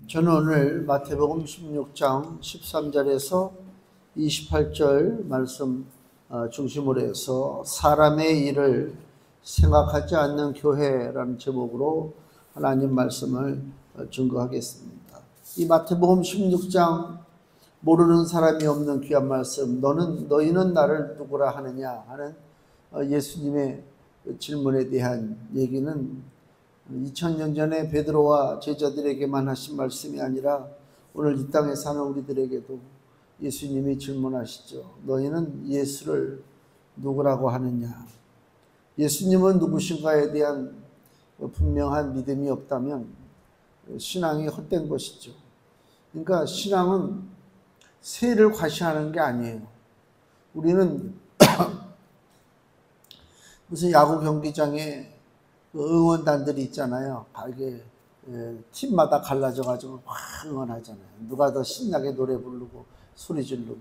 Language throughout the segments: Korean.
저는 오늘 마태복음 16장 13절에서 28절 말씀 중심으로 해서 사람의 일을 생각하지 않는 교회라는 제목으로 하나님 말씀을 증거하겠습니다. 이 마태복음 16장 모르는 사람이 없는 귀한 말씀, 너희는 나를 누구라 하느냐 하는 예수님의 질문에 대한 얘기는 2000년 전에 베드로와 제자들에게만 하신 말씀이 아니라 오늘 이 땅에 사는 우리들에게도 예수님이 질문하시죠. 너희는 예수를 누구라고 하느냐? 예수님은 누구신가에 대한 분명한 믿음이 없다면 신앙이 헛된 것이죠. 그러니까 신앙은 세를 과시하는 게 아니에요. 우리는 무슨 야구 경기장에 응원단들이 있잖아요. 이게 팀마다 갈라져가지고 확 응원하잖아요. 누가 더 신나게 노래 부르고 소리 지르고.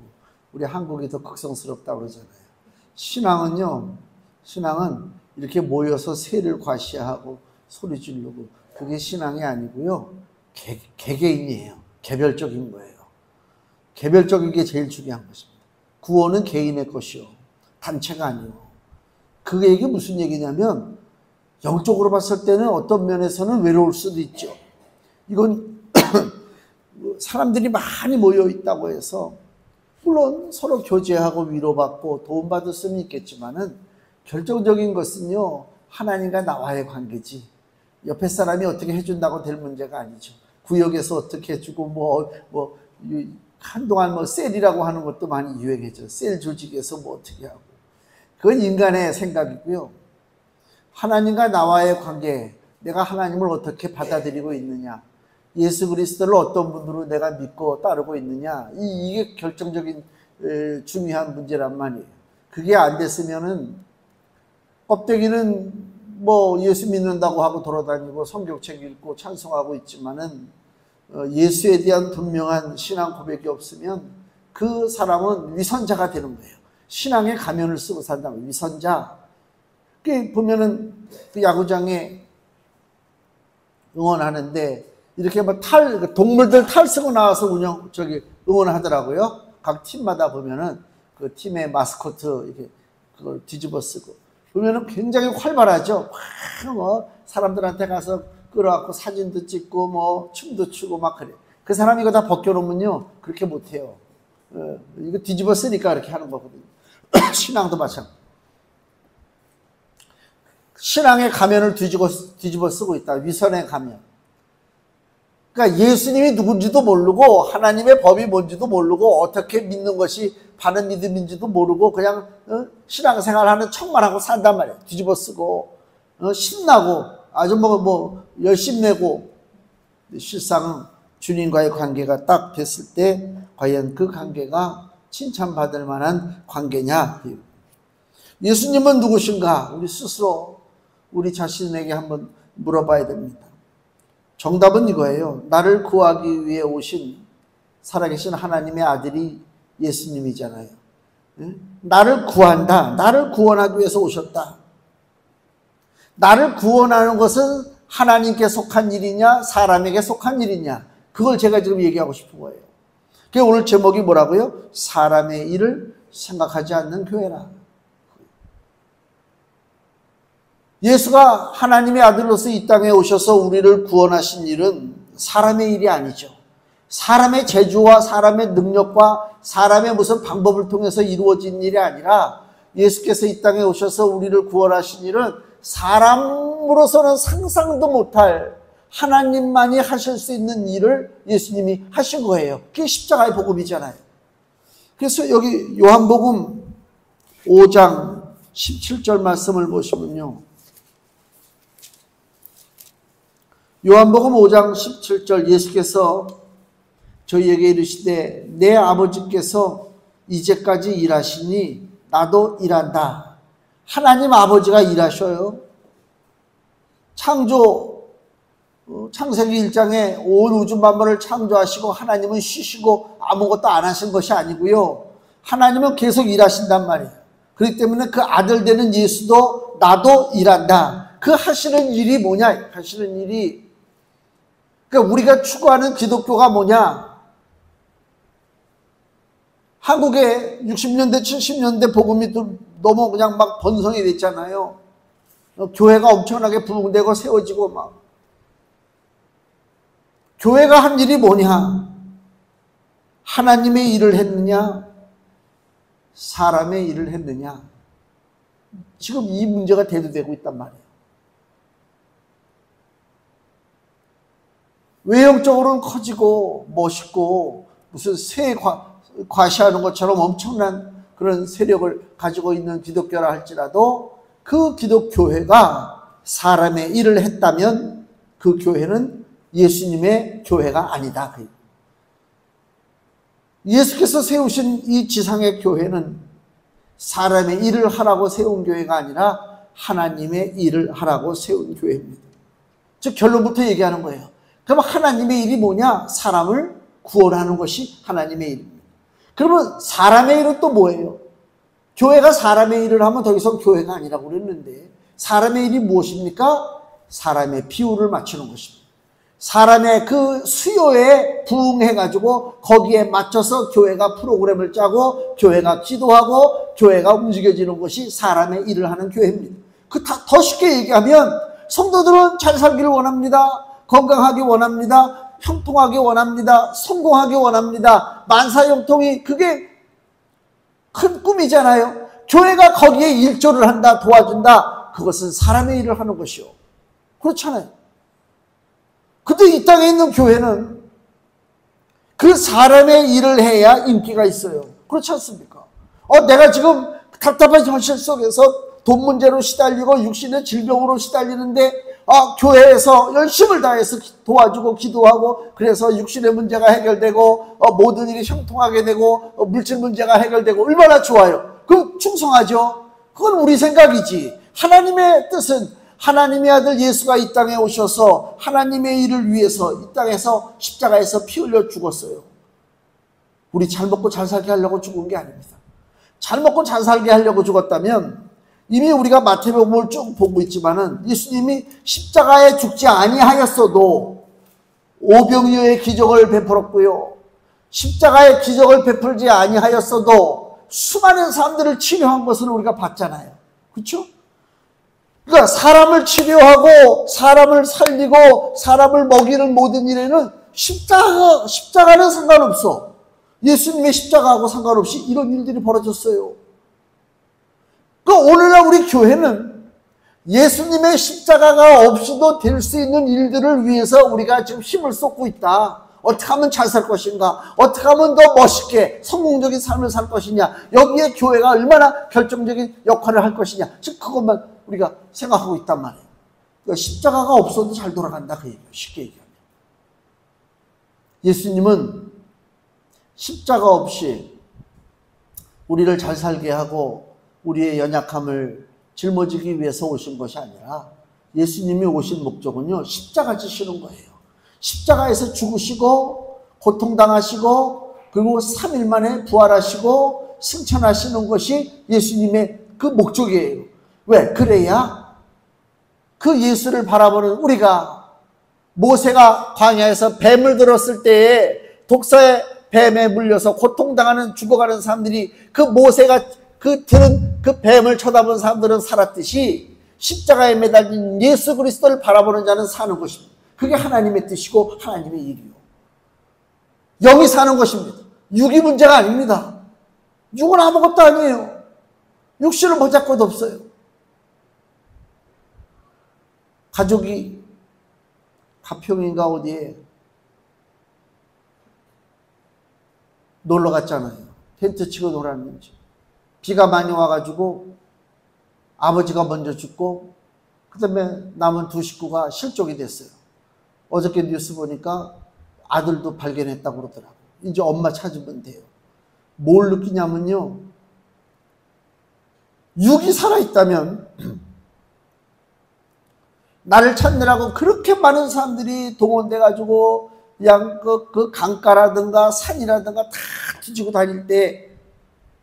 우리 한국이 더 극성스럽다고 그러잖아요. 신앙은 이렇게 모여서 세를 과시하고 소리 지르고 그게 신앙이 아니고요. 개개인이에요. 개별적인 거예요. 개별적인 게 제일 중요한 것입니다. 구원은 개인의 것이요. 단체가 아니요. 그게 이게 무슨 얘기냐면 영적으로 봤을 때는 어떤 면에서는 외로울 수도 있죠. 이건 사람들이 많이 모여 있다고 해서 물론 서로 교제하고 위로받고 도움받을 수는 있겠지만은 결정적인 것은요, 하나님과 나와의 관계지. 옆에 사람이 어떻게 해준다고 될 문제가 아니죠. 구역에서 어떻게 해주고 한동안 셀이라고 하는 것도 많이 유행했죠. 셀 조직에서 어떻게 하고. 그건 인간의 생각이고요. 하나님과 나와의 관계, 내가 하나님을 어떻게 받아들이고 있느냐, 예수 그리스도를 어떤 분으로 내가 믿고 따르고 있느냐, 이게 결정적인 중요한 문제란 말이에요. 그게 안 됐으면은 껍데기는 예수 믿는다고 하고 돌아다니고 성경책 읽고 찬송하고 있지만은 예수에 대한 분명한 신앙 고백이 없으면 그 사람은 위선자가 되는 거예요. 신앙의 가면을 쓰고 산다면 위선자. 보면은 그 야구장에 응원하는데 이렇게 동물들 탈 쓰고 나와서 응원하더라고요. 각 팀마다 보면은 그 팀의 마스코트 이렇게 그걸 뒤집어 쓰고 보면은 굉장히 활발하죠. 사람들한테 가서 끌어갖고 사진도 찍고 춤도 추고 막 그래. 그 사람이 이거 다 벗겨놓으면요 그렇게 못해요. 이거 뒤집어 쓰니까 이렇게 하는 거거든요. 신앙도 마찬가지. 신앙의 가면을 뒤집어 쓰고 있다. 위선의 가면. 그러니까 예수님이 누군지도 모르고 하나님의 법이 뭔지도 모르고 어떻게 믿는 것이 바른 믿음인지도 모르고 그냥 신앙생활하는 척만 하고 산단 말이에요. 뒤집어 쓰고 신나고 아주 열심내고 실상은 주님과의 관계가 딱 됐을 때 과연 그 관계가 칭찬받을 만한 관계냐. 예수님은 누구신가? 우리 스스로 우리 자신에게 한번 물어봐야 됩니다. 정답은 이거예요. 나를 구하기 위해 오신 살아계신 하나님의 아들이 예수님이잖아요. 나를 구한다. 나를 구원하기 위해서 오셨다. 나를 구원하는 것은 하나님께 속한 일이냐 사람에게 속한 일이냐, 그걸 제가 지금 얘기하고 싶은 거예요. 그래서 오늘 제목이 뭐라고요? 사람의 일을 생각하지 않는 교회라. 예수가 하나님의 아들로서 이 땅에 오셔서 우리를 구원하신 일은 사람의 일이 아니죠. 사람의 재주와 사람의 능력과 사람의 무슨 방법을 통해서 이루어진 일이 아니라 예수께서 이 땅에 오셔서 우리를 구원하신 일은 사람으로서는 상상도 못할 하나님만이 하실 수 있는 일을 예수님이 하신 거예요. 그게 십자가의 복음이잖아요. 그래서 여기 요한복음 5장 17절 말씀을 보시면요. 요한복음 5장 17절 예수께서 저희에게 이르시되 내 아버지께서 이제까지 일하시니 나도 일한다. 하나님 아버지가 일하셔요. 창세기 1장에 온 우주 만물을 창조하시고 하나님은 쉬시고 아무것도 안 하신 것이 아니고요. 하나님은 계속 일하신단 말이에요. 그렇기 때문에 그 아들 되는 예수도 나도 일한다. 그 하시는 일이 뭐냐? 하시는 일이 그러니까 우리가 추구하는 기독교가 뭐냐? 한국에 60년대, 70년대 복음이 너무 그냥 막 번성이 됐잖아요. 교회가 엄청나게 부흥되고 세워지고 막. 교회가 한 일이 뭐냐? 하나님의 일을 했느냐? 사람의 일을 했느냐? 지금 이 문제가 대두되고 있단 말이에요. 외형적으로는 커지고 멋있고 무슨 새 과시하는 것처럼 엄청난 그런 세력을 가지고 있는 기독교라 할지라도 그 기독교회가 사람의 일을 했다면 그 교회는 예수님의 교회가 아니다. 예수께서 세우신 이 지상의 교회는 사람의 일을 하라고 세운 교회가 아니라 하나님의 일을 하라고 세운 교회입니다. 즉 결론부터 얘기하는 거예요. 그럼 하나님의 일이 뭐냐? 사람을 구원하는 것이 하나님의 일입니다. 그러면 사람의 일은 또 뭐예요? 교회가 사람의 일을 하면 더 이상 교회가 아니라고 그랬는데 사람의 일이 무엇입니까? 사람의 비율을 맞추는 것입니다. 사람의 그 수요에 부응해가지고 거기에 맞춰서 교회가 프로그램을 짜고 교회가 기도하고 교회가 움직여지는 것이 사람의 일을 하는 교회입니다. 더 쉽게 얘기하면 성도들은 잘 살기를 원합니다. 건강하기 원합니다. 형통하기 원합니다. 성공하기 원합니다. 만사형통이 그게 큰 꿈이잖아요. 교회가 거기에 일조를 한다, 도와준다. 그것은 사람의 일을 하는 것이요. 그렇잖아요. 근데 이 땅에 있는 교회는 그 사람의 일을 해야 인기가 있어요. 그렇지 않습니까? 내가 지금 답답한 현실 속에서 돈 문제로 시달리고 육신의 질병으로 시달리는데 교회에서 열심을 다해서 도와주고 기도하고 그래서 육신의 문제가 해결되고 모든 일이 형통하게 되고 물질 문제가 해결되고 얼마나 좋아요. 그럼 충성하죠. 그건 우리 생각이지. 하나님의 뜻은 하나님의 아들 예수가 이 땅에 오셔서 하나님의 일을 위해서 이 땅에서 십자가에서 피 흘려 죽었어요. 우리 잘 먹고 잘 살게 하려고 죽은 게 아닙니다. 잘 먹고 잘 살게 하려고 죽었다면 이미 우리가 마태복음을 쭉 보고 있지만은 예수님이 십자가에 죽지 아니하였어도 오병이어의 기적을 베풀었고요. 십자가의 기적을 베풀지 아니하였어도 수많은 사람들을 치료한 것을 우리가 봤잖아요. 그렇죠? 그러니까 사람을 치료하고 사람을 살리고 사람을 먹이는 모든 일에는 십자가는 상관없어. 예수님의 십자가하고 상관없이 이런 일들이 벌어졌어요. 그러니까 오늘날 우리 교회는 예수님의 십자가가 없이도 될 수 있는 일들을 위해서 우리가 지금 힘을 쏟고 있다. 어떻게 하면 잘 살 것인가? 어떻게 하면 더 멋있게 성공적인 삶을 살 것이냐? 여기에 교회가 얼마나 결정적인 역할을 할 것이냐? 즉 그것만 우리가 생각하고 있단 말이에요. 그러니까 십자가가 없어도 잘 돌아간다 그 얘기예요. 쉽게 얘기하면. 예수님은 십자가 없이 우리를 잘 살게 하고 우리의 연약함을 짊어지기 위해서 오신 것이 아니라 예수님이 오신 목적은요, 십자가 지시는 거예요. 십자가에서 죽으시고 고통당하시고 그리고 3일 만에 부활하시고 승천하시는 것이 예수님의 그 목적이에요. 왜? 그래야 그 예수를 바라보는 우리가 모세가 광야에서 뱀을 들었을 때에 독사의 뱀에 물려서 고통당하는 죽어가는 사람들이 그 모세가 들은 그 뱀을 쳐다본 사람들은 살았듯이 십자가에 매달린 예수 그리스도를 바라보는 자는 사는 것입니다. 그게 하나님의 뜻이고 하나님의 일이요. 영이 사는 것입니다. 육이 문제가 아닙니다. 육은 아무것도 아니에요. 육신을 보잘 것 없어요. 가족이 가평인가 어디에 놀러 갔잖아요. 텐트 치고 놀았는지. 비가 많이 와가지고 아버지가 먼저 죽고 그 다음에 남은 두 식구가 실종이 됐어요. 어저께 뉴스 보니까 아들도 발견했다고 그러더라고요. 이제 엄마 찾으면 돼요. 뭘 느끼냐면요. 육이 살아있다면 나를 찾느라고 그렇게 많은 사람들이 동원돼가지고 그냥 그 강가라든가 산이라든가 다 뒤지고 다닐 때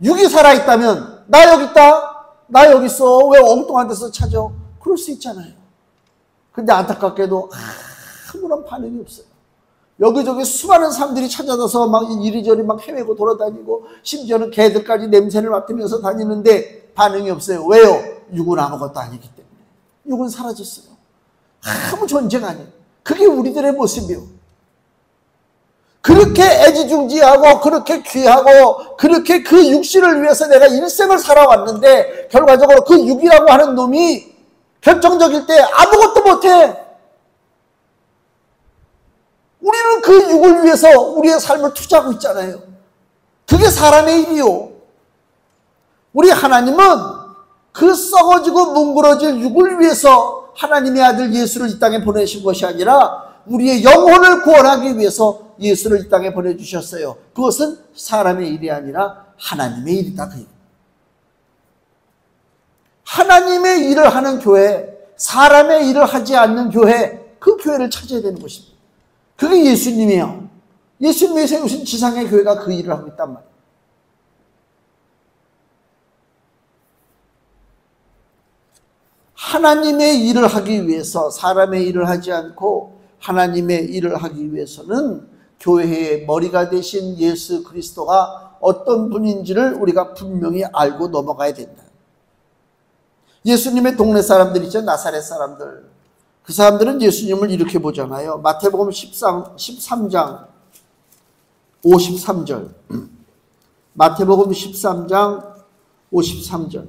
육이 살아있다면 나 여기 있다. 나 여기 있어. 왜 엉뚱한 데서 찾아? 그럴 수 있잖아요. 근데 안타깝게도 아무런 반응이 없어요. 여기저기 수많은 사람들이 찾아가서 막 이리저리 막 헤매고 돌아다니고 심지어는 개들까지 냄새를 맡으면서 다니는데 반응이 없어요. 왜요? 육은 아무것도 아니기 때문에. 육은 사라졌어요. 아무 존재가 아니에요. 그게 우리들의 모습이요. 그렇게 애지중지하고 그렇게 귀하고 그렇게 그 육신을 위해서 내가 일생을 살아왔는데 결과적으로 그 육이라고 하는 놈이 결정적일 때 아무것도 못해. 우리는 그 육을 위해서 우리의 삶을 투자하고 있잖아요. 그게 사람의 일이요. 우리 하나님은 그 썩어지고 뭉그러질 육을 위해서 하나님의 아들 예수를 이 땅에 보내신 것이 아니라 우리의 영혼을 구원하기 위해서 예수를 이 땅에 보내주셨어요. 그것은 사람의 일이 아니라 하나님의 일이다. 그 일. 하나님의 일을 하는 교회, 사람의 일을 하지 않는 교회, 그 교회를 찾아야 되는 것입니다. 그게 예수님이에요. 예수님이 세우신 지상의 교회가 그 일을 하고 있단 말이에요. 하나님의 일을 하기 위해서 사람의 일을 하지 않고 하나님의 일을 하기 위해서는 교회의 머리가 되신 예수 그리스도가 어떤 분인지를 우리가 분명히 알고 넘어가야 된다. 예수님의 동네 사람들 있죠. 나사렛 사람들. 그 사람들은 예수님을 이렇게 보잖아요. 마태복음 13장 53절. 마태복음 13장 53절.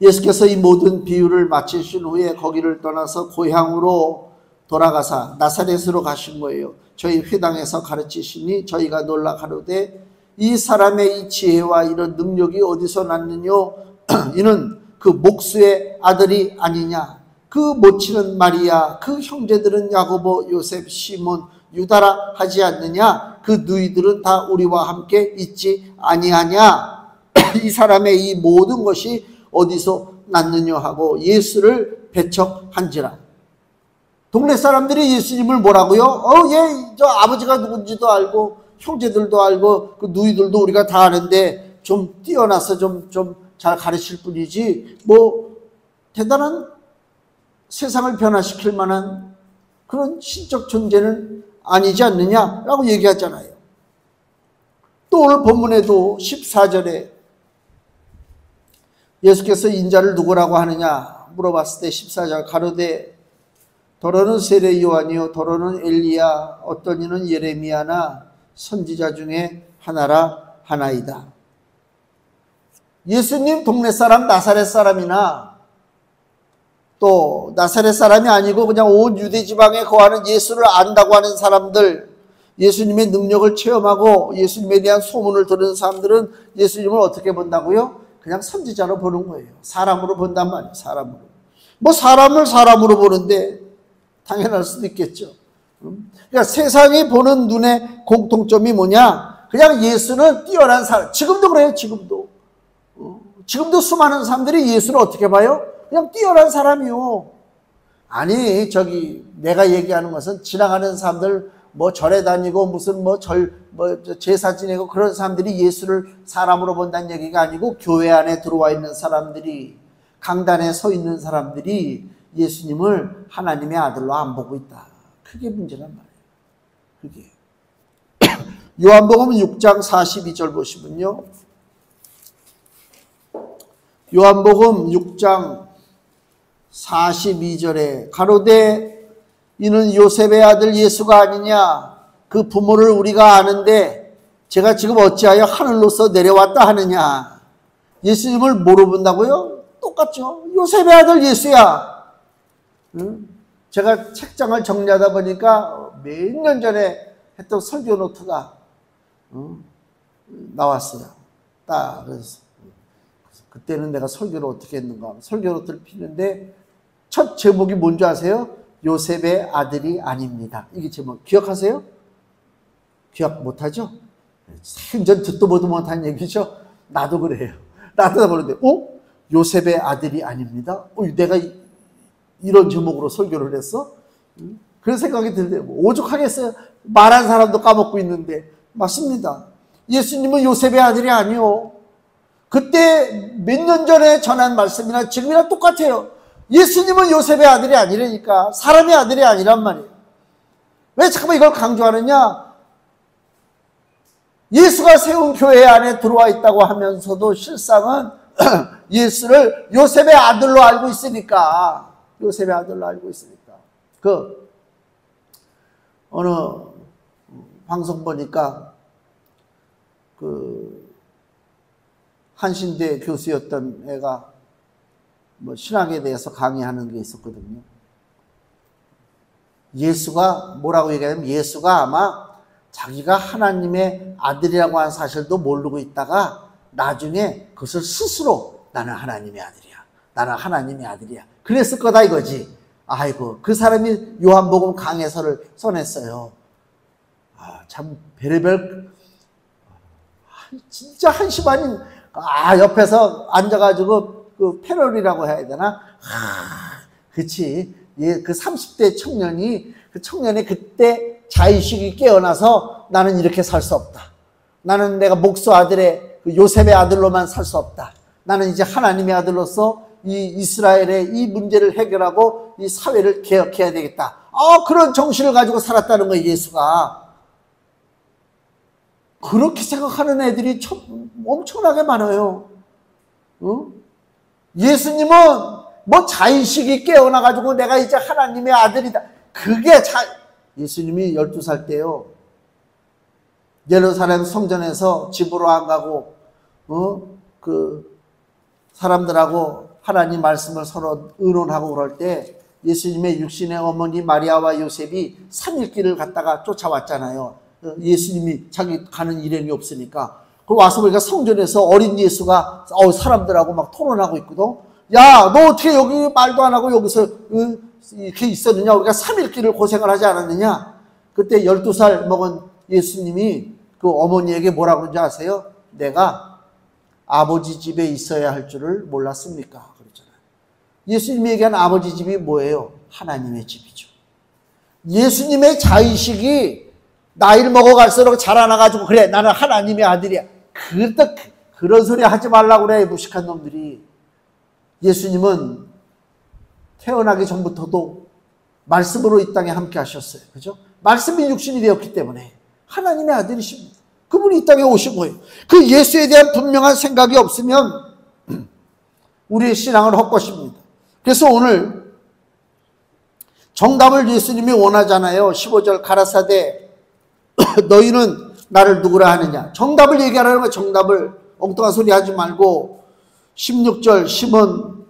예수께서 이 모든 비유를 마치신 후에 거기를 떠나서 고향으로 돌아가사 나사렛으로 가신 거예요. 저희 회당에서 가르치시니 저희가 놀라 가로되 이 사람의 이 지혜와 이런 능력이 어디서 났느뇨? 이는 그 목수의 아들이 아니냐? 그 모친은 마리아, 그 형제들은 야고보, 요셉, 시몬, 유다라 하지 않느냐? 그 누이들은 다 우리와 함께 있지 아니하냐? 이 사람의 이 모든 것이 어디서 났느냐 하고 예수를 배척한지라. 동네 사람들이 예수님을 뭐라고요? 얘 저 아버지가 누군지도 알고 형제들도 알고 그 누이들도 우리가 다 아는데 좀 뛰어나서 좀 잘 가르칠 뿐이지 뭐 대단한 세상을 변화시킬 만한 그런 신적 존재는 아니지 않느냐라고 얘기하잖아요. 또 오늘 본문에도 14절에 예수께서 인자를 누구라고 하느냐 물어봤을 때 14절 가로되 더러는 세례 요한이요 더러는 엘리야 어떤 이는 예레미야나 선지자 중에 하나라 하나이다. 예수님 동네 사람 나사렛 사람이나 또 나사렛 사람이 아니고 그냥 온 유대 지방에 거하는 예수를 안다고 하는 사람들, 예수님의 능력을 체험하고 예수님에 대한 소문을 들은 사람들은 예수님을 어떻게 본다고요? 그냥 선지자로 보는 거예요. 사람으로 본단 말이에요. 사람으로. 뭐 사람을 사람으로 보는데 당연할 수도 있겠죠. 그러니까 세상이 보는 눈의 공통점이 뭐냐? 그냥 예수는 뛰어난 사람. 지금도 그래요. 지금도 수많은 사람들이 예수를 어떻게 봐요? 그냥 뛰어난 사람이요. 아니 내가 얘기하는 것은 지나가는 사람들 뭐 절에 다니고 무슨 제사 지내고 그런 사람들이 예수를 사람으로 본다는 얘기가 아니고 교회 안에 들어와 있는 사람들이 강단에 서 있는 사람들이 예수님을 하나님의 아들로 안 보고 있다. 그게 문제란 말이에요. 그게. 요한복음 6장 42절 보시면요. 요한복음 6장 42절에 가로되 이는 요셉의 아들 예수가 아니냐? 그 부모를 우리가 아는데 제가 지금 어찌하여 하늘로서 내려왔다 하느냐? 예수님을 뭐로 본다고요? 똑같죠. 요셉의 아들 예수야. 제가 책장을 정리하다 보니까 몇 년 전에 했던 설교 노트가 나왔어요. 딱 그래서 그때는 내가 설교를 어떻게 했는가? 설교 노트를 피는데 첫 제목이 뭔지 아세요? 요셉의 아들이 아닙니다. 이게 제목 기억하세요? 기억 못하죠? 생전 듣도 보도 못한 얘기죠? 나도 그래요. 나도 그런데 요셉의 아들이 아닙니다. 내가 이런 제목으로 설교를 했어? 그런 생각이 들는데 오죽하겠어요? 말한 사람도 까먹고 있는데 맞습니다. 예수님은 요셉의 아들이 아니요. 그때 몇 년 전에 전한 말씀이나 지금이랑 똑같아요. 예수님은 요셉의 아들이 아니라니까. 사람의 아들이 아니란 말이에요. 왜 잠깐만 이걸 강조하느냐? 예수가 세운 교회 안에 들어와 있다고 하면서도 실상은 예수를 요셉의 아들로 알고 있으니까. 요셉의 아들로 알고 있으니까. 어느 방송 보니까 한신대 교수였던 애가 신학에 대해서 강의하는 게 있었거든요. 예수가 뭐라고 얘기하냐면, 예수가 아마 자기가 하나님의 아들이라고 하는 사실도 모르고 있다가 나중에 그것을 스스로 나는 하나님의 아들이야, 나는 하나님의 아들이야 그랬을 거다 이거지. 아이고, 그 사람이 요한복음 강해서를 써냈어요. 참 별의별, 진짜 한심한, 옆에서 앉아가지고 그 패럴이라고 해야 되나? 그치. 그 30대 청년이, 그 청년의 그때 자의식이 깨어나서 나는 이렇게 살 수 없다. 나는 내가 목수 아들의 그 요셉의 아들로만 살 수 없다. 나는 이제 하나님의 아들로서 이 이스라엘의 이 문제를 해결하고 이 사회를 개혁해야 되겠다. 그런 정신을 가지고 살았다는 거예요, 예수가. 그렇게 생각하는 애들이 엄청나게 많아요. 예수님은 뭐 자의식이 깨어나가지고 내가 이제 하나님의 아들이다. 그게 예수님이 12살 때요, 예루살렘 성전에서 집으로 안 가고, 그 사람들하고 하나님 말씀을 서로 의논하고 그럴 때 예수님의 육신의 어머니 마리아와 요셉이 3일 길을 갔다가 쫓아왔잖아요. 예수님이 자기 가는 일행이 없으니까. 그리고 와서 보니까 성전에서 어린 예수가 사람들하고 막 토론하고 있거든. 야, 너 어떻게 여기 말도 안 하고 여기서 이렇게 있었느냐? 우리가 3일 길을 고생을 하지 않았느냐? 그때 12살 먹은 예수님이 그 어머니에게 뭐라고 그러는지 아세요? 내가 아버지 집에 있어야 할 줄을 몰랐습니까? 그랬잖아요. 예수님이 얘기한 아버지 집이 뭐예요? 하나님의 집이죠. 예수님의 자의식이 나이를 먹어갈수록 자라나가지고, 그래, 나는 하나님의 아들이야. 그런 소리 하지 말라고 그래, 무식한 놈들이. 예수님은 태어나기 전부터도 말씀으로 이 땅에 함께 하셨어요. 그죠? 말씀이 육신이 되었기 때문에 하나님의 아들이십니다. 그분이 이 땅에 오신 거예요. 그 예수에 대한 분명한 생각이 없으면 우리의 신앙은 헛것입니다. 그래서 오늘 정답을 예수님이 원하잖아요. 15절 가라사대 너희는 나를 누구라 하느냐. 정답을 얘기하라는 거예요. 정답을. 엉뚱한 소리 하지 말고 16절 시몬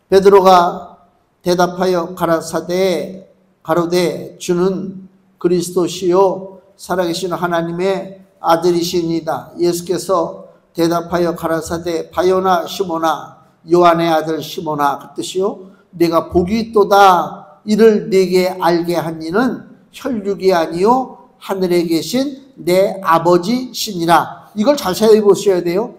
베드로가 대답하여 가라사대 가로되 주는 그리스도시요 살아계신 하나님의 아들이시니이다. 예수께서 대답하여 가라사대 바요나 시몬아 요한의 아들 시몬아 그 뜻이요 내가 복이 있도다. 이를 네게 알게 한 이는 혈육이 아니요 하늘에 계신 내 아버지시니라. 이걸 자세히 보셔야 돼요.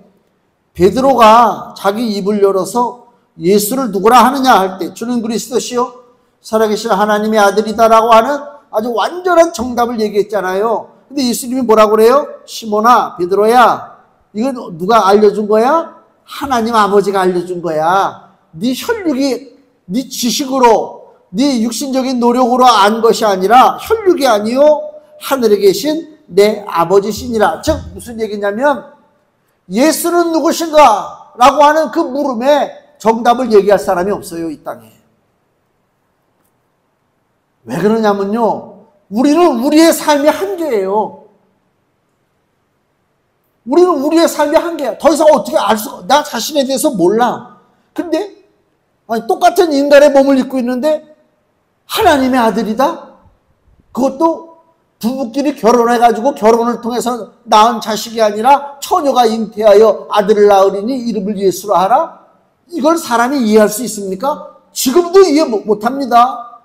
베드로가 자기 입을 열어서 예수를 누구라 하느냐 할 때 주는 그리스도시요 살아계신 하나님의 아들이다라고 하는 아주 완전한 정답을 얘기했잖아요. 근데 예수님이 뭐라고 그래요? 시몬아 베드로야 이건 누가 알려준 거야? 하나님 아버지가 알려준 거야. 네 혈육이 네 지식으로 네 육신적인 노력으로 안 것이 아니라 혈육이 아니요 하늘에 계신 내 아버지시니라. 즉 무슨 얘기냐면 예수는 누구신가? 라고 하는 그 물음에 정답을 얘기할 사람이 없어요, 이 땅에. 왜 그러냐면요, 우리는 우리의 삶이 한계예요. 우리는 우리의 삶이 한계야. 더 이상 어떻게 알 수가, 나 자신에 대해서 몰라. 근데 똑같은 인간의 몸을 입고 있는데 하나님의 아들이다? 그것도 부부끼리 결혼해가지고 결혼을 통해서 낳은 자식이 아니라 처녀가 잉태하여 아들을 낳으리니 이름을 예수로 하라? 이걸 사람이 이해할 수 있습니까? 지금도 이해 못합니다.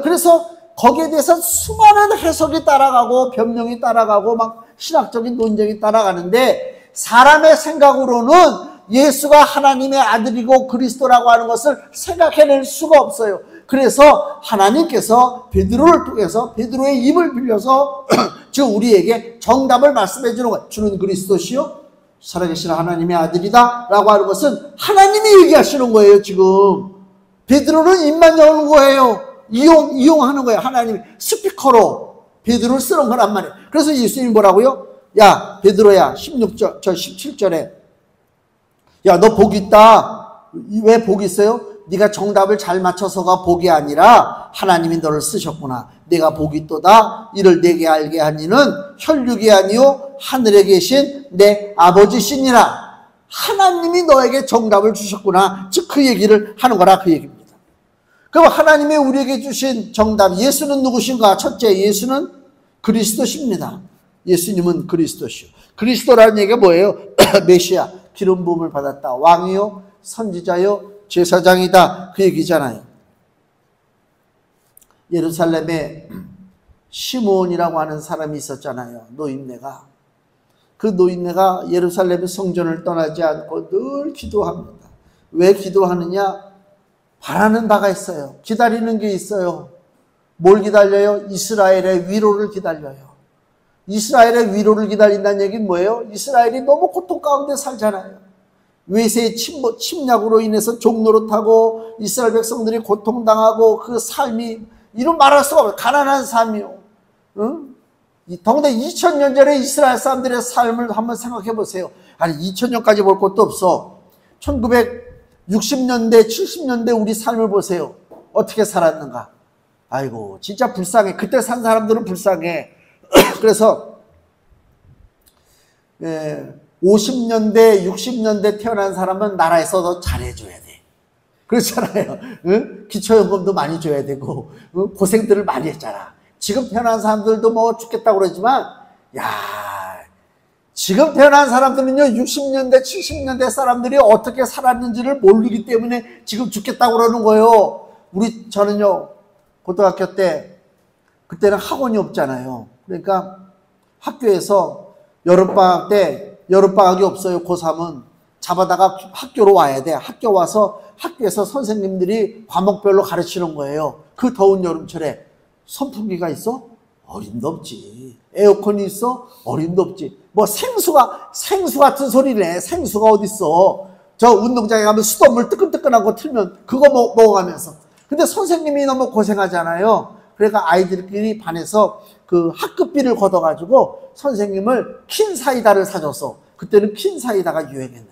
그래서 거기에 대해서 수많은 해석이 따라가고 변명이 따라가고 막 신학적인 논쟁이 따라가는데 사람의 생각으로는 예수가 하나님의 아들이고 그리스도라고 하는 것을 생각해낼 수가 없어요. 그래서 하나님께서 베드로를 통해서 베드로의 입을 빌려서 즉 우리에게 정답을 말씀해 주는 거예요. 주는 그리스도시요 살아계신 하나님의 아들이다 라고 하는 것은 하나님이 얘기하시는 거예요. 지금 베드로는 입만 여는 거예요. 이용하는 거예요. 하나님이 스피커로 베드로를 쓰는 거란 말이에요. 그래서 예수님이 뭐라고요? 야, 베드로야, 17절에 야, 너 복 있다. 왜 복 있어요? 네가 정답을 잘 맞춰서가 복이 아니라 하나님이 너를 쓰셨구나. 내가 복이 있도다. 이를 내게 알게 하니는 혈육이 아니요 하늘에 계신 내 아버지시니라. 하나님이 너에게 정답을 주셨구나. 즉 그 얘기를 하는 거라 그 얘기입니다. 그럼 하나님이 우리에게 주신 정답, 예수는 누구신가? 첫째, 예수는 그리스도십니다. 예수님은 그리스도시오. 그리스도라는 얘기가 뭐예요? 메시아, 기름 부음을 받았다. 왕이요, 선지자요, 제사장이다. 그 얘기잖아요. 예루살렘에 시므온이라고 하는 사람이 있었잖아요. 노인네가. 그 노인네가 예루살렘의 성전을 떠나지 않고 늘 기도합니다. 왜 기도하느냐? 바라는 바가 있어요. 기다리는 게 있어요. 뭘 기다려요? 이스라엘의 위로를 기다려요. 이스라엘의 위로를 기다린다는 얘기는 뭐예요? 이스라엘이 너무 고통 가운데 살잖아요. 외세의 침략으로 인해서 종노릇하고 이스라엘 백성들이 고통당하고 그 삶이 이루 말할 수가 없어요. 가난한 삶이요. 응? 더군다나 2000년 전에 이스라엘 사람들의 삶을 한번 생각해 보세요. 아니 2000년까지 볼 것도 없어. 1960년대 70년대 우리 삶을 보세요. 어떻게 살았는가. 아이고 진짜 불쌍해. 그때 산 사람들은 불쌍해. 그래서 50년대 60년대 태어난 사람은 나라에서 더 잘해줘야 돼. 그렇잖아요. 응? 기초연금도 많이 줘야 되고 고생들을 많이 했잖아. 지금 태어난 사람들도 뭐 죽겠다고 그러지만 야 지금 태어난 사람들은요 60년대 70년대 사람들이 어떻게 살았는지를 모르기 때문에 지금 죽겠다고 그러는 거예요. 저는요 고등학교 때 그때는 학원이 없잖아요. 그러니까 학교에서 여름방학 때 여름방학이 없어요. 고3은 잡아다가 학교로 와야 돼. 학교 와서 학교에서 선생님들이 과목별로 가르치는 거예요. 그 더운 여름철에 선풍기가 있어? 어림도 없지. 에어컨이 있어? 어림도 없지. 뭐 생수 같은 소리네. 생수가 어딨어. 저 운동장에 가면 수돗물 뜨끈뜨끈한 거 틀면 그거 먹어가면서. 근데 선생님이 너무 고생하잖아요. 그러니까 아이들끼리 반에서 그 학급비를 걷어가지고 선생님을 킨 사이다를 사줬어. 그때는 킨 사이다가 유행했는지.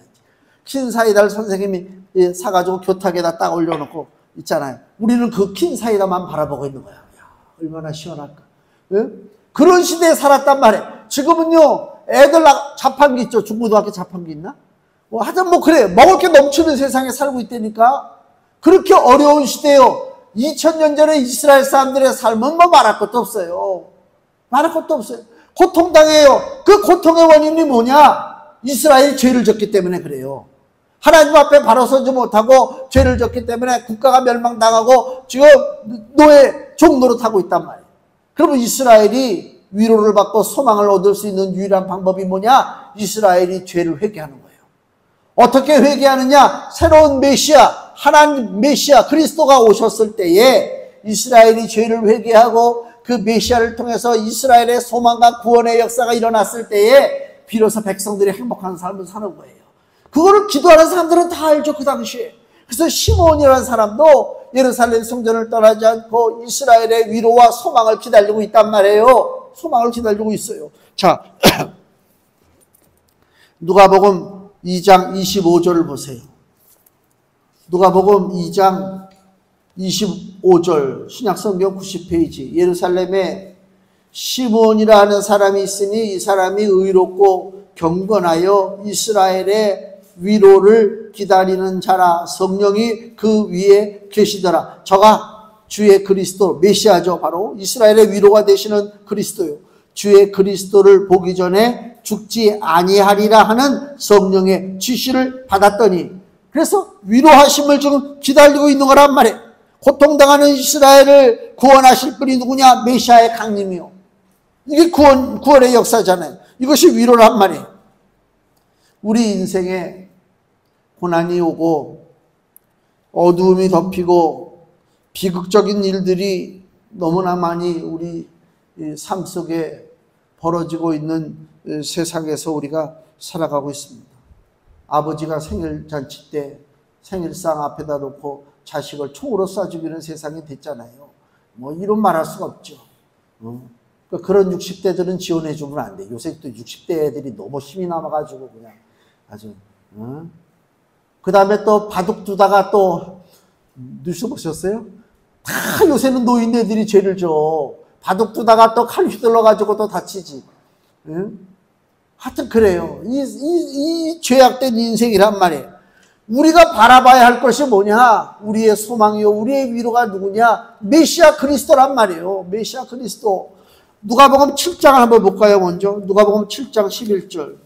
킨 사이다를 선생님이 사가지고 교탁에다 딱 올려놓고 있잖아요. 우리는 그 킨 사이다만 바라보고 있는 거야. 얼마나 시원할까. 예? 그런 시대에 살았단 말이에요. 지금은요 애들 자판기 있죠. 중고등학교 자판기 있나? 하여튼 뭐 그래 먹을 게 넘치는 세상에 살고 있다니까. 그렇게 어려운 시대요. 2000년 전에 이스라엘 사람들의 삶은 뭐 말할 것도 없어요. 말할 것도 없어요. 고통당해요. 그 고통의 원인이 뭐냐? 이스라엘이 죄를 졌기 때문에 그래요. 하나님 앞에 바로 서지 못하고 죄를 졌기 때문에 국가가 멸망당하고 지금 노예 종노릇하고 있단 말이에요. 그러면 이스라엘이 위로를 받고 소망을 얻을 수 있는 유일한 방법이 뭐냐? 이스라엘이 죄를 회개하는 거예요. 어떻게 회개하느냐? 새로운 메시아, 하나님 메시아 그리스도가 오셨을 때에 이스라엘이 죄를 회개하고 그 메시아를 통해서 이스라엘의 소망과 구원의 역사가 일어났을 때에 비로소 백성들이 행복한 삶을 사는 거예요. 그거를 기도하는 사람들은 다 알죠. 그 당시에. 그래서 시므온이라는 사람도 예루살렘 성전을 떠나지 않고 이스라엘의 위로와 소망을 기다리고 있단 말이에요. 소망을 기다리고 있어요. 자, 누가복음 2장 25절을 보세요. 누가복음 2장 25절 신약성경 90페이지. 예루살렘에 시므온이라는 사람이 있으니 이 사람이 의롭고 경건하여 이스라엘의 위로를 기다리는 자라. 성령이 그 위에 계시더라. 저가 주의 그리스도 메시아죠. 바로 이스라엘의 위로가 되시는 그리스도요. 주의 그리스도를 보기 전에 죽지 아니하리라 하는 성령의 지시를 받았더니, 그래서 위로하심을 지금 기다리고 있는 거란 말이에요. 고통당하는 이스라엘을 구원하실 분이 누구냐? 메시아의 강림이요. 이게 구원의 역사잖아요. 이것이 위로란 말이에요. 우리 인생에 고난이 오고 어두움이 덮이고 비극적인 일들이 너무나 많이 우리 삶 속에 벌어지고 있는 세상에서 우리가 살아가고 있습니다. 아버지가 생일잔치 때 생일상 앞에다 놓고 자식을 총으로 쏴 죽이는 세상이 됐잖아요. 뭐 이런 말할 수가 없죠. 그런 60대들은 지원해 주면 안 돼. 요새 또 60대 애들이 너무 힘이 남아가지고 그냥 아주. 그 다음에 또 바둑 두다가 또 뉴스 보셨어요? 다 요새는 노인네들이 죄를 져. 바둑 두다가 또 칼 휘둘러가지고 또 다치지. 하여튼 그래요. 이 죄악된 인생이란 말이에요. 우리가 바라봐야 할 것이 뭐냐? 우리의 소망이요, 우리의 위로가 누구냐? 메시아 그리스도란 말이에요. 메시아 그리스도. 누가복음 7장을 한번 볼까요, 먼저? 누가복음 7장 11절.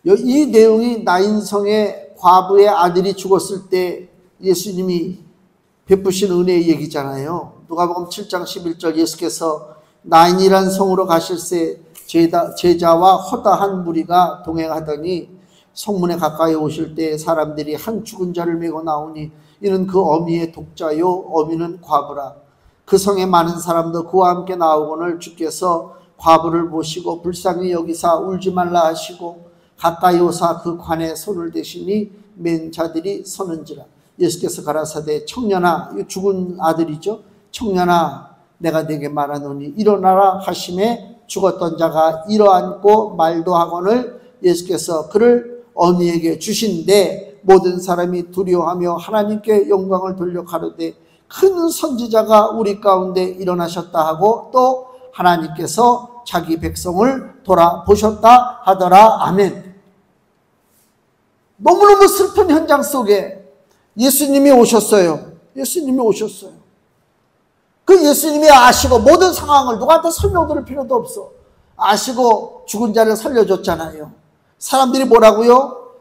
이 내용이 나인성의 과부의 아들이 죽었을 때 예수님이 베푸신 은혜의 얘기잖아요. 누가복음 7장 11절 예수께서 나인이란 성으로 가실새 제자와 허다한 무리가 동행하더니 성문에 가까이 오실 때 사람들이 한 죽은 자를 메고 나오니 이는 그 어미의 독자요 어미는 과부라. 그 성에 많은 사람도 그와 함께 나오거늘 주께서 과부를 보시고 불쌍히 여기사 울지 말라 하시고 가까이 오사 그 관에 손을 대시니 맨 자들이 서는지라. 예수께서 가라사대 청년아, 죽은 아들이죠. 청년아 내가 네게 말하노니 일어나라 하심에 죽었던 자가 일어앉고 말도 하거늘 예수께서 그를 어미에게 주신데 모든 사람이 두려워하며 하나님께 영광을 돌려 가로되 큰 선지자가 우리 가운데 일어나셨다 하고 또 하나님께서 자기 백성을 돌아보셨다 하더라. 아멘. 너무너무 슬픈 현장 속에 예수님이 오셨어요. 예수님이 오셨어요. 그 예수님이 아시고 모든 상황을 누구한테 설명드릴 필요도 없어. 아시고 죽은 자를 살려줬잖아요. 사람들이 뭐라고요?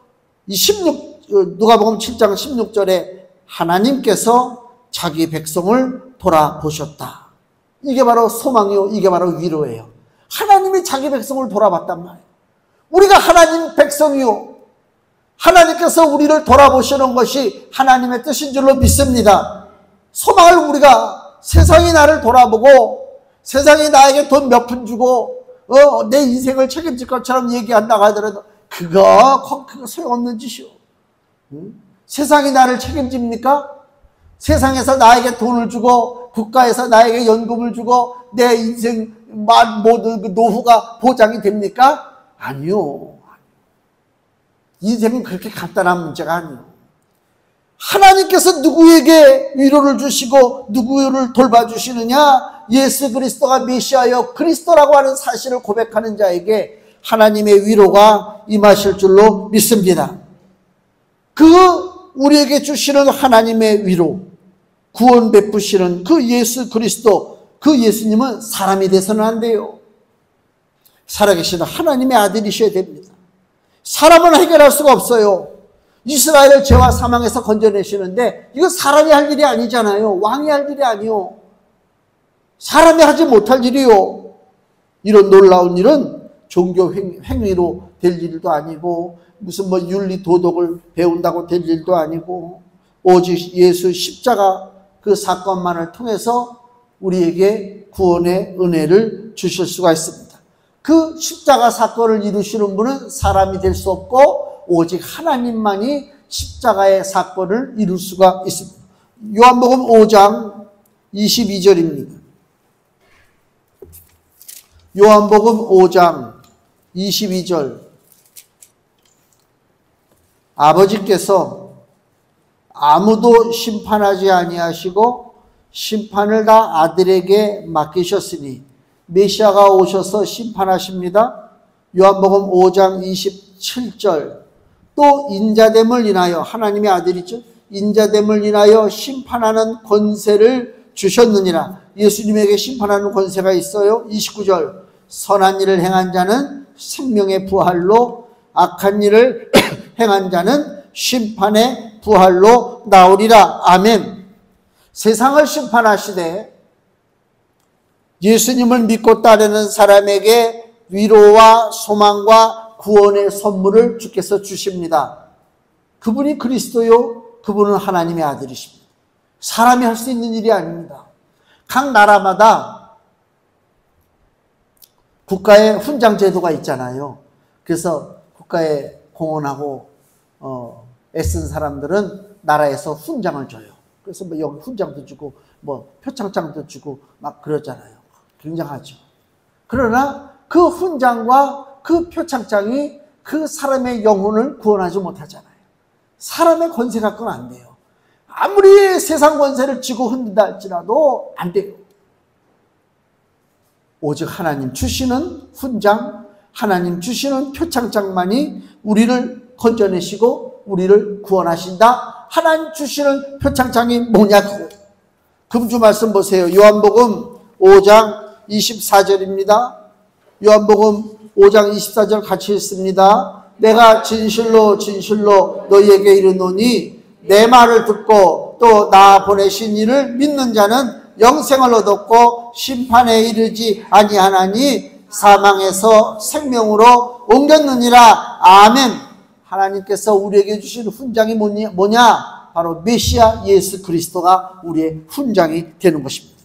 누가복음 7장 16절에 하나님께서 자기 백성을 돌아보셨다. 이게 바로 소망이요. 이게 바로 위로예요. 하나님이 자기 백성을 돌아봤단 말이에요. 우리가 하나님 백성이요. 하나님께서 우리를 돌아보시는 것이 하나님의 뜻인 줄로 믿습니다. 소망을 우리가 세상이 나를 돌아보고 세상이 나에게 돈 몇 푼 주고 내 인생을 책임질 것처럼 얘기한다고 하더라도 그거 소용없는 짓이요. 세상이 나를 책임집니까? 세상에서 나에게 돈을 주고 국가에서 나에게 연금을 주고 내 인생 모든 노후가 보장이 됩니까? 아니요. 인생은 그렇게 간단한 문제가 아니에요. 하나님께서 누구에게 위로를 주시고 누구를 돌봐주시느냐? 예수 그리스도가 메시아여 그리스도라고 하는 사실을 고백하는 자에게 하나님의 위로가 임하실 줄로 믿습니다. 우리에게 주시는 하나님의 위로, 구원 베푸시는 그 예수 그리스도, 그 예수님은 사람이 돼서는 안 돼요. 살아계시는 하나님의 아들이셔야 됩니다. 사람은 해결할 수가 없어요. 이스라엘을 죄와 사망에서 건져내시는데 이거 사람이 할 일이 아니잖아요. 왕이 할 일이 아니요. 사람이 하지 못할 일이요. 이런 놀라운 일은 종교 행위로 될 일도 아니고 무슨 윤리 도덕을 배운다고 될 일도 아니고 오직 예수 십자가 그 사건만을 통해서 우리에게 구원의 은혜를 주실 수가 있습니다. 그 십자가 사건을 이루시는 분은 사람이 될 수 없고 오직 하나님만이 십자가의 사건을 이룰 수가 있습니다. 요한복음 5장 22절입니다. 요한복음 5장 22절. 아버지께서 아무도 심판하지 아니하시고 심판을 다 아들에게 맡기셨으니 메시아가 오셔서 심판하십니다. 요한복음 5장 27절. 또 인자됨을 인하여, 하나님의 아들이죠. 인자됨을 인하여 심판하는 권세를 주셨느니라. 예수님에게 심판하는 권세가 있어요. 29절. 선한 일을 행한 자는 생명의 부활로, 악한 일을 행한 자는 심판의 부활로 나오리라. 아멘. 세상을 심판하시되 예수님을 믿고 따르는 사람에게 위로와 소망과 구원의 선물을 주께서 주십니다. 그분이 그리스도요, 그분은 하나님의 아들이십니다. 사람이 할 수 있는 일이 아닙니다. 각 나라마다 국가의 훈장 제도가 있잖아요. 그래서 국가에 공헌하고 애쓴 사람들은 나라에서 훈장을 줘요. 그래서 뭐 여기 훈장도 주고 뭐 표창장도 주고 막 그러잖아요. 굉장하죠. 그러나 그 훈장과 그 표창장이 그 사람의 영혼을 구원하지 못하잖아요. 사람의 권세 갖고는 안 돼요. 아무리 세상 권세를 쥐고 흔든다 할지라도 안 돼요. 오직 하나님 주시는 훈장, 하나님 주시는 표창장만이 우리를 건져내시고 우리를 구원하신다. 하나님 주시는 표창장이 뭐냐고. 금주 말씀 보세요. 요한복음 5장 24절입니다. 요한복음 5장 24절 같이 읽습니다. 내가 진실로 진실로 너희에게 이르노니 내 말을 듣고 또 나 보내신 이를 믿는 자는 영생을 얻었고 심판에 이르지 아니하나니 사망에서 생명으로 옮겼느니라. 아멘. 하나님께서 우리에게 주신 훈장이 뭐냐? 바로 메시아 예수 그리스도가 우리의 훈장이 되는 것입니다.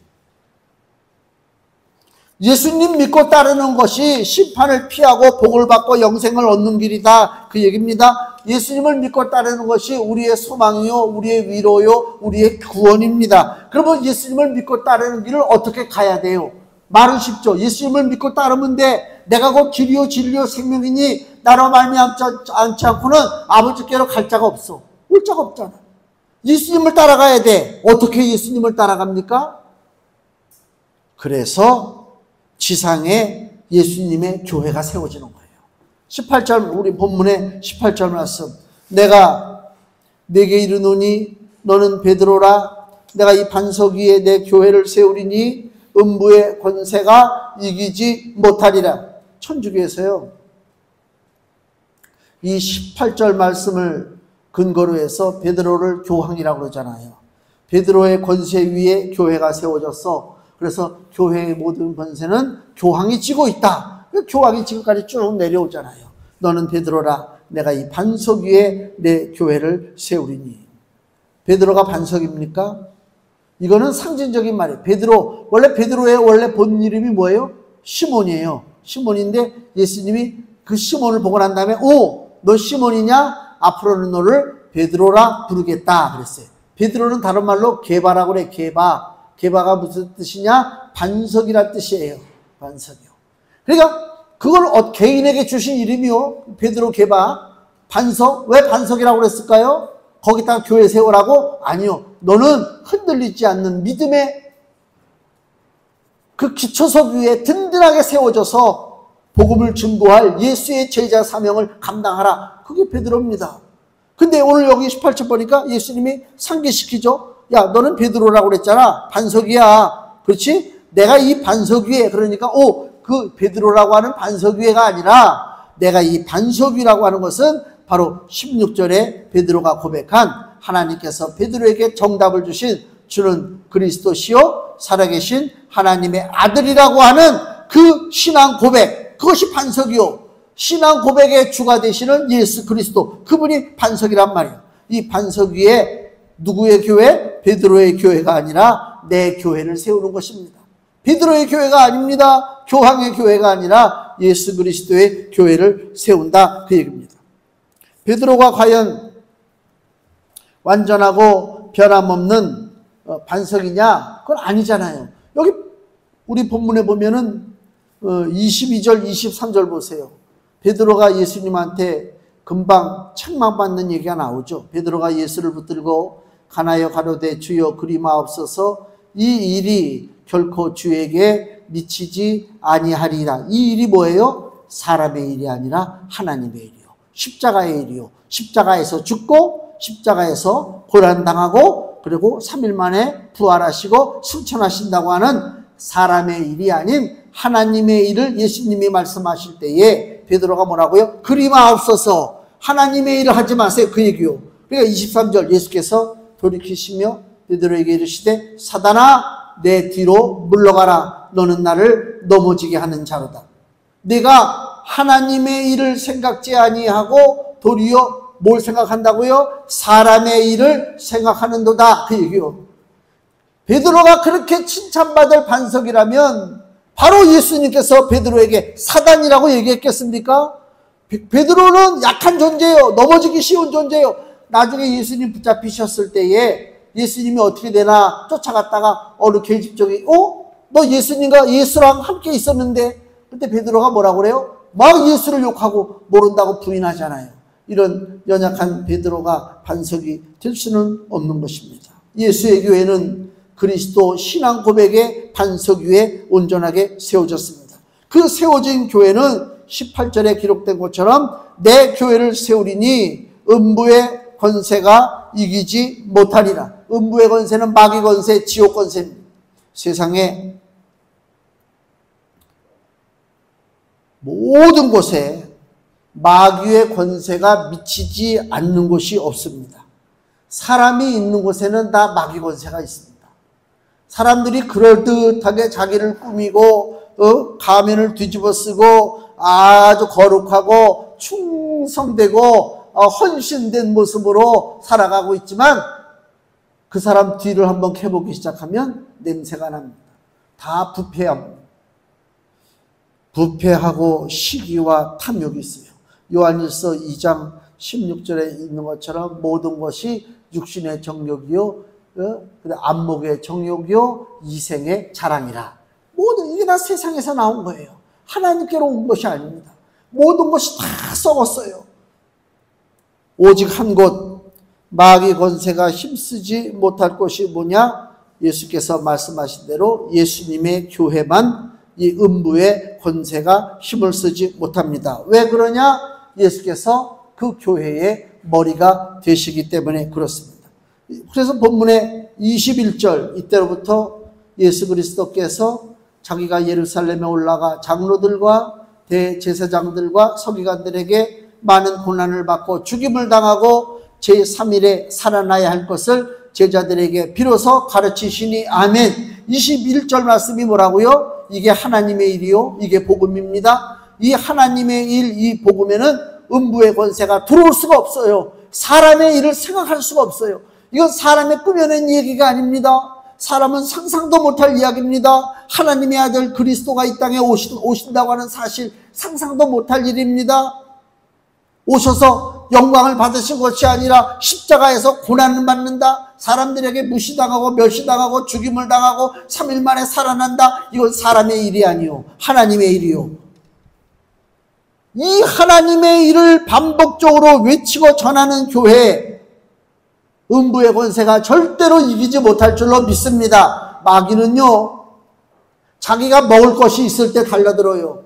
예수님 믿고 따르는 것이 심판을 피하고 복을 받고 영생을 얻는 길이다. 그 얘기입니다. 예수님을 믿고 따르는 것이 우리의 소망이요, 우리의 위로요, 우리의 구원입니다. 그러면 예수님을 믿고 따르는 길을 어떻게 가야 돼요? 말은 쉽죠. 예수님을 믿고 따르면 돼. 내가 곧 길이요 진리요 생명이니 나로 말미암지 않고는 아버지께로 갈 자가 없어. 올 자가 없잖아. 예수님을 따라가야 돼. 어떻게 예수님을 따라갑니까? 그래서 지상에 예수님의 교회가 세워지는 거예요. 18절 우리 본문의 18절 말씀. 내가 네게 이르노니 너는 베드로라. 내가 이 반석 위에 내 교회를 세우리니 음부의 권세가 이기지 못하리라. 천주교에서요. 이 18절 말씀을 근거로 해서 베드로를 교황이라고 그러잖아요. 베드로의 권세 위에 교회가 세워졌어. 그래서 교회의 모든 권세는 교황이 쥐고 있다. 교황이 지금까지 쭉 내려오잖아요. 너는 베드로라. 내가 이 반석 위에 내 교회를 세우리니. 베드로가 반석입니까? 이거는 상징적인 말이에요. 베드로, 원래 베드로의 원래 본 이름이 뭐예요? 시몬이에요. 시몬인데 예수님이 그 시몬을 보고 난 다음에 너 시몬이냐? 앞으로는 너를 베드로라 부르겠다 그랬어요. 베드로는 다른 말로 게바라고 그래. 게바가 무슨 뜻이냐? 반석이란 뜻이에요. 반석이요. 그러니까 그걸 개인에게 주신 이름이요. 베드로 게바. 반석. 왜 반석이라고 그랬을까요? 거기다가 교회 세우라고? 아니요. 너는 흔들리지 않는 믿음의 그 기초석 위에 든든하게 세워져서 복음을 증거할 예수의 제자 사명을 감당하라. 그게 베드로입니다. 근데 오늘 여기 18절 보니까 예수님이 상기시키죠. 야, 너는 베드로라고 그랬잖아. 반석 위야. 그렇지? 내가 이 반석 위에, 그러니까 그 베드로라고 하는 반석 위에가 아니라 내가 이 반석 위라고 하는 것은 바로 16절에 베드로가 고백한 하나님께서 베드로에게 정답을 주신 주는 그리스도시요 살아계신 하나님의 아들이라고 하는 그 신앙 고백, 그것이 반석이요. 신앙 고백의 주가 되시는 예수 그리스도, 그분이 반석이란 말이에요. 이 반석 위에 누구의 교회? 베드로의 교회가 아니라 내 교회를 세우는 것입니다. 베드로의 교회가 아닙니다. 교황의 교회가 아니라 예수 그리스도의 교회를 세운다 그 얘기입니다. 베드로가 과연 완전하고 변함없는 반석이냐? 그건 아니잖아요. 여기 우리 본문에 보면은 22절 23절 보세요. 베드로가 예수님한테 금방 책망받는 얘기가 나오죠. 베드로가 예수를 붙들고 가나여 가로되 주여 그리마옵소서. 이 일이 결코 주에게 미치지 아니하리라. 이 일이 뭐예요? 사람의 일이 아니라 하나님의 일이요. 십자가의 일이요. 십자가에서 죽고 십자가에서 고난당하고 그리고 3일 만에 부활하시고 승천하신다고 하는 사람의 일이 아닌 하나님의 일을 예수님이 말씀하실 때에 베드로가 뭐라고요? 그리마옵소서. 하나님의 일을 하지 마세요. 그 얘기요. 그러니까 23절 예수께서 돌이키시며 베드로에게 이르시되 사단아 내 뒤로 물러가라. 너는 나를 넘어지게 하는 자로다. 내가 하나님의 일을 생각지 아니하고 도리어 뭘 생각한다고요? 사람의 일을 생각하는도다. 그 얘기요. 베드로가 그렇게 칭찬받을 반석이라면 바로 예수님께서 베드로에게 사단이라고 얘기했겠습니까? 베드로는 약한 존재예요. 넘어지기 쉬운 존재예요. 나중에 예수님 붙잡히셨을 때에 예수님이 어떻게 되나 쫓아갔다가 어느 계집종이 너 예수님과 예수랑 함께 있었는데, 그때 베드로가 뭐라고 그래요? 막 예수를 욕하고 모른다고 부인하잖아요. 이런 연약한 베드로가 반석이 될 수는 없는 것입니다. 예수의 교회는 그리스도 신앙 고백의 반석 위에 온전하게 세워졌습니다. 그 세워진 교회는 18절에 기록된 것처럼 내 교회를 세우리니 음부의 권세가 이기지 못하리라. 음부의 권세는 마귀 권세, 지옥 권세입니다. 세상에 모든 곳에 마귀의 권세가 미치지 않는 곳이 없습니다. 사람이 있는 곳에는 다 마귀 권세가 있습니다. 사람들이 그럴듯하게 자기를 꾸미고 가면을 뒤집어 쓰고 아주 거룩하고 충성되고 헌신된 모습으로 살아가고 있지만, 그 사람 뒤를 한번 캐보기 시작하면 냄새가 납니다. 다 부패합니다. 부패하고 시기와 탐욕이 있어요. 요한일서 2장 16절에 있는 것처럼 모든 것이 육신의 정욕이요, 안목의 정욕이요, 이생의 자랑이라. 모든 이게 다 세상에서 나온 거예요. 하나님께로 온 것이 아닙니다. 모든 것이 다 썩었어요. 오직 한 곳 마귀 권세가 힘쓰지 못할 곳이 뭐냐? 예수께서 말씀하신 대로 예수님의 교회만 이 음부의 권세가 힘을 쓰지 못합니다. 왜 그러냐? 예수께서 그 교회의 머리가 되시기 때문에 그렇습니다. 그래서 본문의 21절, 이때로부터 예수 그리스도께서 자기가 예루살렘에 올라가 장로들과 대제사장들과 서기관들에게 많은 고난을 받고 죽임을 당하고 제3일에 살아나야 할 것을 제자들에게 비로소 가르치시니 아멘. 21절 말씀이 뭐라고요? 이게 하나님의 일이요, 이게 복음입니다. 이 하나님의 일, 이 복음에는 음부의 권세가 들어올 수가 없어요. 사람의 일을 생각할 수가 없어요. 이건 사람의 꾸며낸 얘기가 아닙니다. 사람은 상상도 못할 이야기입니다. 하나님의 아들 그리스도가 이 땅에 오신다고 하는 사실, 상상도 못할 일입니다. 오셔서 영광을 받으신 것이 아니라 십자가에서 고난을 받는다, 사람들에게 무시당하고 멸시당하고 죽임을 당하고 3일 만에 살아난다. 이건 사람의 일이 아니요, 하나님의 일이요. 이 하나님의 일을 반복적으로 외치고 전하는 교회, 음부의 권세가 절대로 이기지 못할 줄로 믿습니다. 마귀는요, 자기가 먹을 것이 있을 때 달려들어요.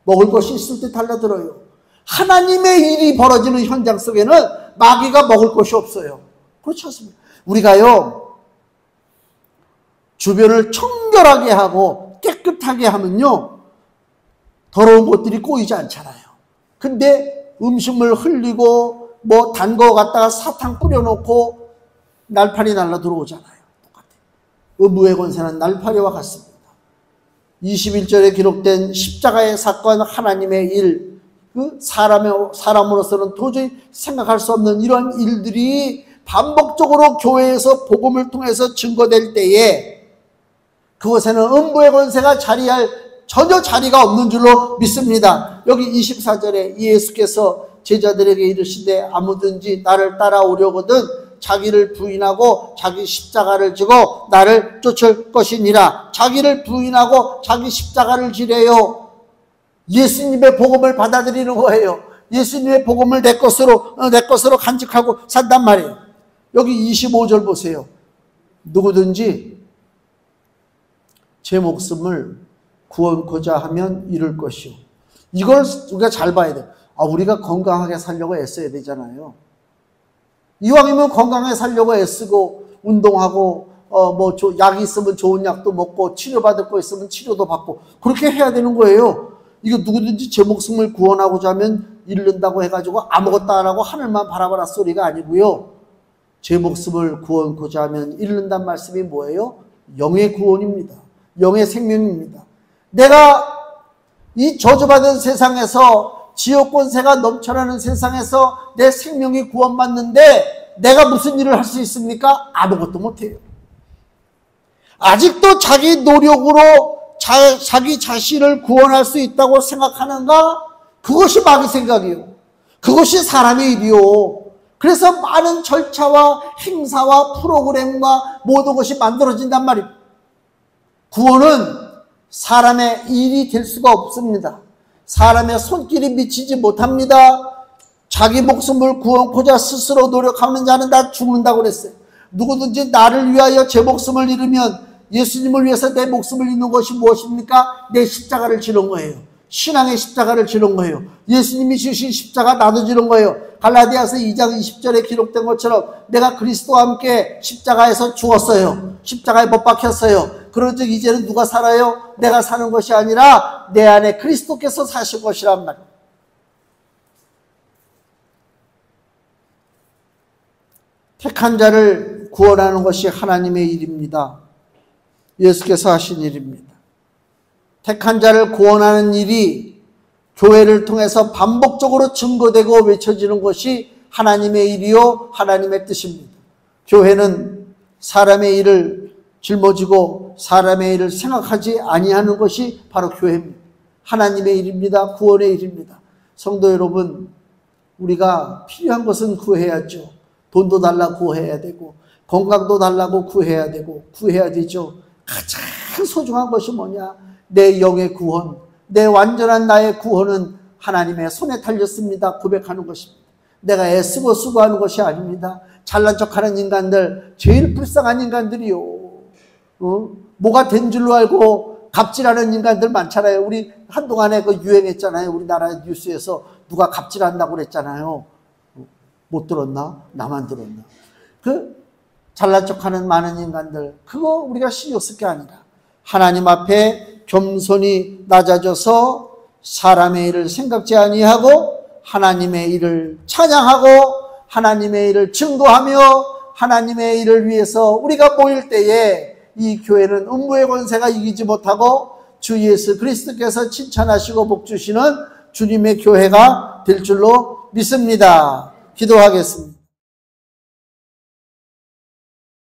먹을 것이 있을 때 달려들어요. 하나님의 일이 벌어지는 현장 속에는 마귀가 먹을 것이 없어요. 그렇지 않습니까? 우리가요, 주변을 청결하게 하고 깨끗하게 하면요, 더러운 것들이 꼬이지 않잖아요. 근데 음식물 흘리고 뭐 단 거 갖다가 사탕 뿌려놓고 날파리 날라 들어오잖아요. 똑같아요. 음부의 권세는 날파리와 같습니다. 21절에 기록된 십자가의 사건, 하나님의 일, 그 사람으로서는 도저히 생각할 수 없는 이런 일들이 반복적으로 교회에서 복음을 통해서 증거될 때에 그곳에는 음부의 권세가 전혀 자리가 없는 줄로 믿습니다. 여기 24절에 예수께서 제자들에게 이르시되 아무든지 나를 따라오려거든 자기를 부인하고 자기 십자가를 지고 나를 쫓을 것이니라. 자기를 부인하고 자기 십자가를 지래요. 예수님의 복음을 받아들이는 거예요. 예수님의 복음을 내 것으로 간직하고 산단 말이에요. 여기 25절 보세요. 누구든지 제 목숨을 구원코자 하면 잃을 것이요. 이걸 우리가 잘 봐야 돼요. 우리가 건강하게 살려고 애써야 되잖아요. 이왕이면 건강하게 살려고 애쓰고 운동하고 약이 있으면 좋은 약도 먹고 치료받을 거 있으면 치료도 받고 그렇게 해야 되는 거예요. 이거 누구든지 제 목숨을 구원하고자 하면 잃는다고 해가지고 아무것도 안 하고 하늘만 바라봐라 소리가 아니고요. 제 목숨을 구원코자 하면 잃는다는 말씀이 뭐예요? 영의 구원입니다. 영의 생명입니다. 내가 이 저주받은 세상에서, 지옥 권세가 넘쳐나는 세상에서 내 생명이 구원받는데 내가 무슨 일을 할 수 있습니까? 아무것도 못해요. 아직도 자기 노력으로 자기 자신을 구원할 수 있다고 생각하는가? 그것이 마귀 생각이요. 그것이 사람의 일이요. 그래서 많은 절차와 행사와 프로그램과 모든 것이 만들어진단 말입니다. 구원은 사람의 일이 될 수가 없습니다. 사람의 손길이 미치지 못합니다. 자기 목숨을 구원코자 스스로 노력하는 자는 다 죽는다고 그랬어요. 누구든지 나를 위하여 제 목숨을 잃으면, 예수님을 위해서 내 목숨을 잃는 것이 무엇입니까? 내 십자가를 지는 거예요. 신앙의 십자가를 지는 거예요. 예수님이 주신 십자가 나도 지는 거예요. 갈라디아서 2장 20절에 기록된 것처럼 내가 그리스도와 함께 십자가에서 죽었어요. 십자가에 못 박혔어요. 그런즉 이제는 누가 살아요? 내가 사는 것이 아니라 내 안에 그리스도께서 사실 것이란 말이에요. 택한 자를 구원하는 것이 하나님의 일입니다. 예수께서 하신 일입니다. 택한 자를 구원하는 일이 교회를 통해서 반복적으로 증거되고 외쳐지는 것이 하나님의 일이요 하나님의 뜻입니다. 교회는 사람의 일을 짊어지고 사람의 일을 생각하지 아니하는 것이 바로 교회입니다. 하나님의 일입니다. 구원의 일입니다. 성도 여러분, 우리가 필요한 것은 구해야죠. 돈도 달라고 구해야 되고, 건강도 달라고 구해야 되고, 구해야 되죠. 가장 소중한 것이 뭐냐? 내 영의 구원, 내 완전한 나의 구원은 하나님의 손에 달렸습니다. 고백하는 것입니다. 내가 애쓰고 수고하는 것이 아닙니다. 잘난 척하는 인간들, 제일 불쌍한 인간들이요. 뭐가 된 줄로 알고 갑질하는 인간들 많잖아요. 우리 한동안에 그 유행했잖아요. 우리나라 뉴스에서 누가 갑질한다고 그랬잖아요. 못 들었나? 나만 들었나? 그 잘난 척하는 많은 인간들, 그거 우리가 신경 쓸 게 아니라 하나님 앞에 겸손히 낮아져서 사람의 일을 생각지 아니하고 하나님의 일을 찬양하고 하나님의 일을 증거하며 하나님의 일을 위해서 우리가 모일 때에 이 교회는 음부의 권세가 이기지 못하고 주 예수 그리스도께서 칭찬하시고 복주시는 주님의 교회가 될 줄로 믿습니다. 기도하겠습니다.